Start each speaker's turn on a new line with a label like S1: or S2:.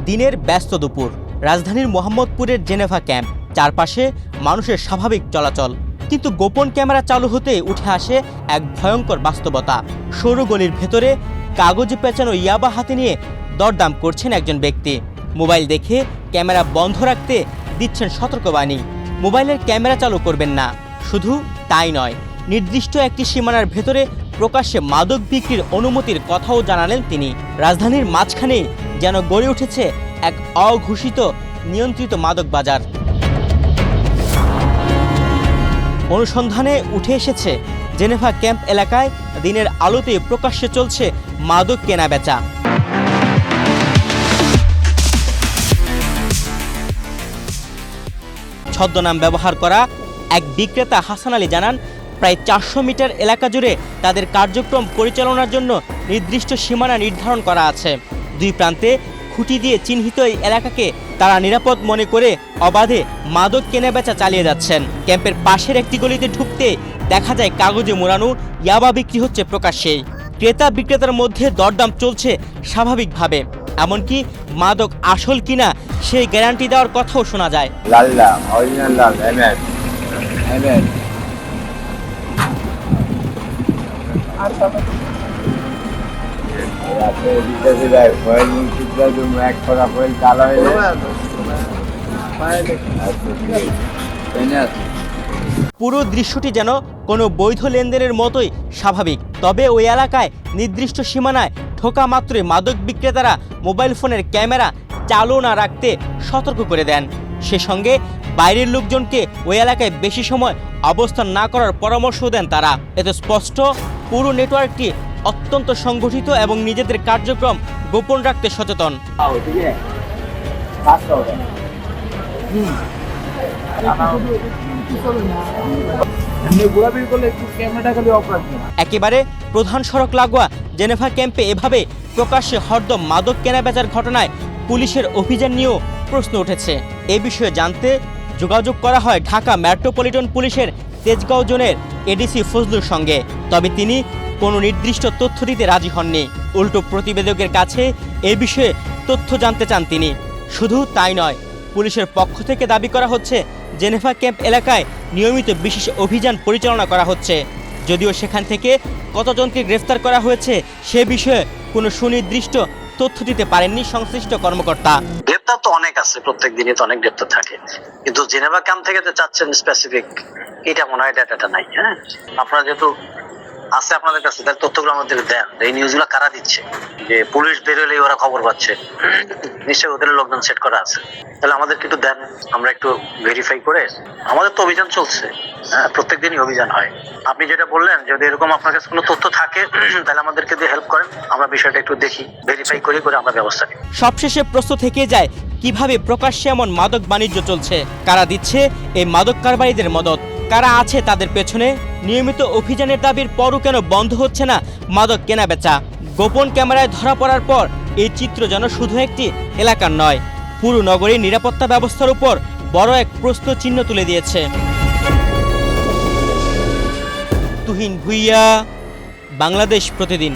S1: দিনের ব্যস্ত দুপুর, রাজধানীর মোহাম্মদপুরের জেনেভা ক্যাম্প, চারপাশে মানুষের স্বাভাবিক চলাচল। কিন্তু গোপন ক্যামেরা চালু হতে উঠে আসে এক ভয়ঙ্কর বাস্তবতা। সরু গলির ভেতরে কাগজে পেঁচানো ইয়াবা হাতে নিয়ে দরদাম করছেন একজন ব্যক্তি। মোবাইল দেখে ক্যামেরা বন্ধ রাখতে দিচ্ছেন সতর্কবাণী। মোবাইলের ক্যামেরা চালু করবেন না। শুধু তাই নয়, নির্দিষ্ট একটি সীমানার ভেতরে প্রকাশ্যে মাদক বিক্রির অনুমতির কথাও জানালেন তিনি। রাজধানীর মাঝখানে যেন গড়ে উঠেছে এক অঘোষিত নিয়ন্ত্রিত মাদক বাজার। অনুসন্ধানে উঠে এসেছে জেনেভা ক্যাম্প এলাকায় দিনের আলোতে প্রকাশ্যে চলছে মাদক কেনা বেচা। ছদ্মনাম ব্যবহার করা এক বিক্রেতা হাসান আলী জানান, প্রায় 400 মিটার এলাকা জুড়ে তাদের কার্যক্রম পরিচালনার জন্য নির্দিষ্ট সীমানা নির্ধারণ করা আছে। দুই প্রান্তে খুঁটি দিয়ে চিহ্নিত এই এলাকাকে তারা নিরাপদ মনে করে অবাধে মাদক কেনাবেচা চালিয়ে যাচ্ছেন। ক্যাম্পের পাশের একটি গলিতে ঢুকতে দেখা যায় কাগজে মোড়ানো ইয়াবা বিক্রি হচ্ছে প্রকাশ্যে। ক্রেতা বিক্রেতার মধ্যে দরদাম চলছে স্বাভাবিকভাবে, এমনকি মাদক আসল কিনা সেই গ্যারান্টি দেওয়ার কথাও শোনা যায়। পুরো দৃশ্যটি যেন কোনো বৈধ লেনদেনের মতোই স্বাভাবিক। তবে ওই এলাকায় নির্দিষ্ট সীমানায় ঢোকা মাত্রই মাদক বিক্রেতারা মোবাইল ফোনের ক্যামেরা চালু না রাখতে সতর্ক করে দেন। সে সঙ্গে বাইরের লোকজনকে ওই এলাকায় বেশি সময় অবস্থান না করার পরামর্শ দেন তারা। এতে স্পষ্ট পুরো নেটওয়ার্কটি অত্যন্ত সংগঠিত এবং নিজেদের কার্যক্রম গোপন রাখতে সচেতন। একেবারে প্রধান সড়ক লাগোয়া জেনেভা ক্যাম্পে এভাবে প্রকাশ্যে হরদম মাদক কেনাবেচার ঘটনায় পুলিশের অভিযান নিয়েও প্রশ্ন উঠেছে। এ বিষয়ে জানতে যোগাযোগ করা হয় ঢাকা মেট্রোপলিটন পুলিশের তেজগাঁও জোনের এডিসি ফজলুর সঙ্গে। তবে তিনি কোনো নির্দিষ্ট তথ্য দিতে রাজি হননি। উল্টো প্রতিবেদকের কাছে এ বিষয়ে তথ্য জানতে চান তিনি। শুধু তাই নয়, পুলিশের পক্ষ থেকে দাবি করা হচ্ছে জেনেভা ক্যাম্প এলাকায় নিয়মিত বিশেষ অভিযান পরিচালনা করা হচ্ছে। যদিও সেখান থেকে কতজনকে গ্রেফতার করা হয়েছে সে বিষয়ে কোনো সুনির্দিষ্ট তথ্য দিতে পারেননি সংশ্লিষ্ট কর্মকর্তা।
S2: গ্রেফতার তো অনেক আছে, প্রত্যেক দিনই তো অনেক গ্রেফতার থাকে, কিন্তু জেনেভা ক্যাম্প থেকে যে চাচ্ছেন স্পেসিফিক, এটা মনে হয় ডাটাটা নাই। হ্যাঁ, আপনারা যেহেতু আছে আপনাদের কাছে, তার তথ্যগুলো আমাদের দেন। এই নিউজগুলো কারা দিচ্ছে? যে পুলিশ বেরোলেই ওরা খবর পাচ্ছে, নিশ্চয়ই ওদের লোকজন সেট করা আছে। তাহলে আমাদেরকে একটু দেন, আমরা একটু ভেরিফাই করে। আমাদের তো অভিযান চলছে, প্রত্যেক দিনই অভিযান হয়। আপনি যেটা বললেন, যদি এরকম আপনার কাছে কোনো তথ্য থাকে তাহলে আমাদেরকে দিয়ে হেল্প করেন, আমরা বিষয়টা একটু দেখি, ভেরিফাই করে আমরা ব্যবস্থা নিই।
S1: সবশেষে প্রশ্ন থেকে যায়, কিভাবে প্রকাশ্যে এমন মাদক বাণিজ্য চলছে? কারা দিচ্ছে এই মাদক কারবারিদের মদত? কারা আছে তাদের পেছনে? নিয়মিত অভিযানের দাবির পরও কেন বন্ধ হচ্ছে না মাদক কেনাবেচা? গোপন ক্যামেরায় ধরা পড়ার পর এই চিত্র যেন শুধু একটি এলাকার নয়, পুরো নগরীর নিরাপত্তা ব্যবস্থার উপর বড় এক প্রশ্ন চিহ্ন তুলে দিয়েছে। তুহিন ভুইয়া, বাংলাদেশ প্রতিদিন।